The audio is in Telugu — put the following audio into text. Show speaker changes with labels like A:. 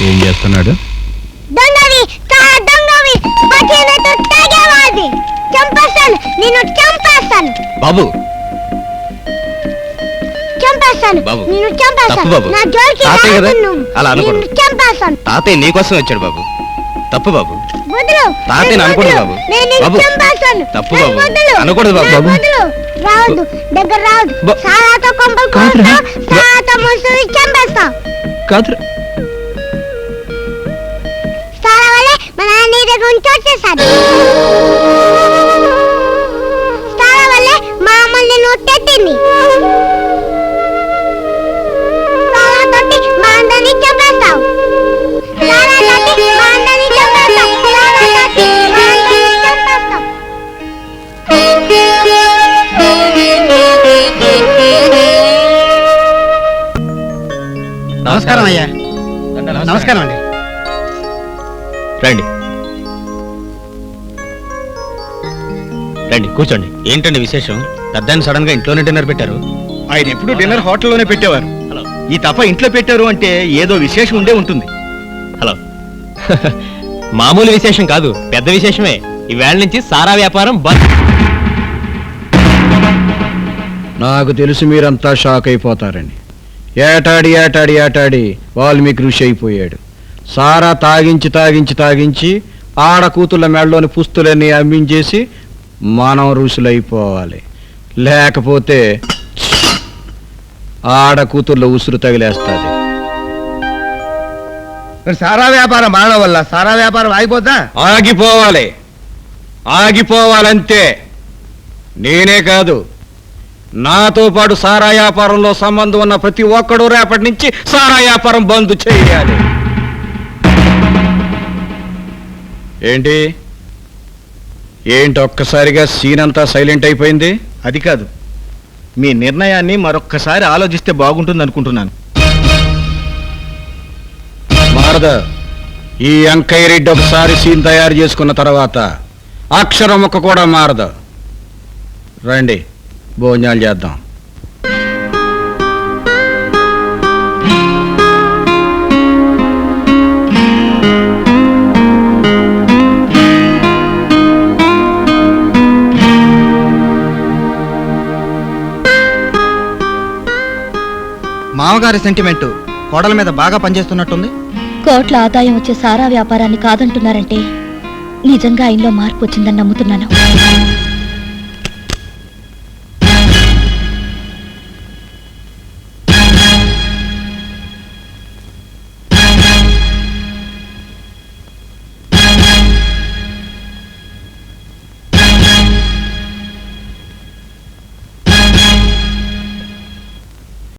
A: ఏం చేస్తున్నాడు?
B: దొంగవి దొంగవి చంపేస్తాను, నేను చంపేస్తాను
A: బాబు.
B: చంపేస్తాను
A: బాబు.
B: నేను చంపేస్తాను.
A: బాబు.
B: నా జోలికి
A: తాతయ్య కదా?
B: రావద్దు నువ్వు.
A: అలా అనకూడదు.
B: నేను చంపేస్తాను.
A: తాతయ్య నీకోసం వచ్చాడు బాబు. తప్పు బాబు.
B: వదులు.
A: తాతయ్య
B: నేను
A: అనకూడదు
B: వదులు.
A: బాబు.
B: నేను నిన్ను
A: బాబు.
B: చంపేస్తాను.
A: తప్పు
B: నన్ను
A: బాబు.
B: వదులు.
A: అనకూడదు బాబు.
B: నన్ను వదులు. రావద్దు, దగ్గర రావద్దు.
A: బా-
B: సారాతో కొంపలు
A: కాదురా.
B: కోస్తా, సారాతో ముసురు చంపేస్తా.
A: కాదురా.
B: సారా వల్లే మా నాన్న నీ దగ్గర నుంచి వచ్చేసాడు. సారా వల్లే మా అమ్మ నిన్ను తెచ్చింది. సారా తోటి మా అందరినీ చంపేస్తావు. సారా తోటి మా అందరినీ చంపేస్తావు. సారా తోటి మా అందరినీ చంపేస్తావు.
C: నమస్కారం అయ్యా. నమస్కారం అండి.
A: రండి రండి కూర్చోండి. ఏంటండి విశేషం? పెద్దాన్ని సడన్ గా ఇంట్లోనే డిన్నర్ పెట్టారు.
C: ఆయన ఎప్పుడు డిన్నర్ హోటల్లోనే పెట్టేవారు.
A: హలో.
C: ఈ తప్ప ఇంట్లో పెట్టారు అంటే ఏదో విశేషం ఉండే ఉంటుంది.
A: హలో. మామూలు విశేషం కాదు, పెద్ద విశేషమే. ఈవేళ నుంచి సారా వ్యాపారం బంద్.
D: నాకు తెలుసు మీరంతా షాక్ అయిపోతారని. ఏటాడి ఏటాడి ఏటాడి వాల్మీకి ఋషి అయిపోయాడు. సారా తాగించి తాగించి తాగించి ఆడ కూతుళ్ళ మెడలోని పుస్తులన్నీ అమ్మించేసి మనం ఋషులైపోవాలి. లేకపోతే ఆడ కూతుళ్ళ ఉసురు తగిలేస్తుంది.
C: సారా వ్యాపారం మానవ వల్ల సారా వ్యాపారం ఆగిపోతా.
D: ఆగిపోవాలి, ఆగిపోవాలంతే. నేనే కాదు, నాతో పాటు సారా వ్యాపారంలో సంబంధం ఉన్న ప్రతి ఒక్కడూ రేపటి నుంచి సారా వ్యాపారం బంద్ చేయాలి. ఏంటి ఏంటి ఒక్కసారిగా సీన్ అంతా సైలెంట్ అయిపోయింది?
C: అది కాదు, మీ నిర్ణయాన్ని మరొక్కసారి ఆలోచిస్తే బాగుంటుంది అనుకుంటున్నాను.
D: మారద, ఈ అంకయ్య రెడ్డి ఒకసారి సీన్ తయారు చేసుకున్న తర్వాత అక్షరం ముక్క కూడా మారదు. రండి భోజనాలు చేద్దాం.
C: మామగారి సెంటిమెంట్ కోడల మీద బాగా పనిచేస్తున్నట్టుంది.
E: కోట్ల ఆదాయం వచ్చే సారా వ్యాపారాన్ని కాదంటున్నారంటే నిజంగా ఆయనలో మార్పు వచ్చిందని నమ్ముతున్నాను.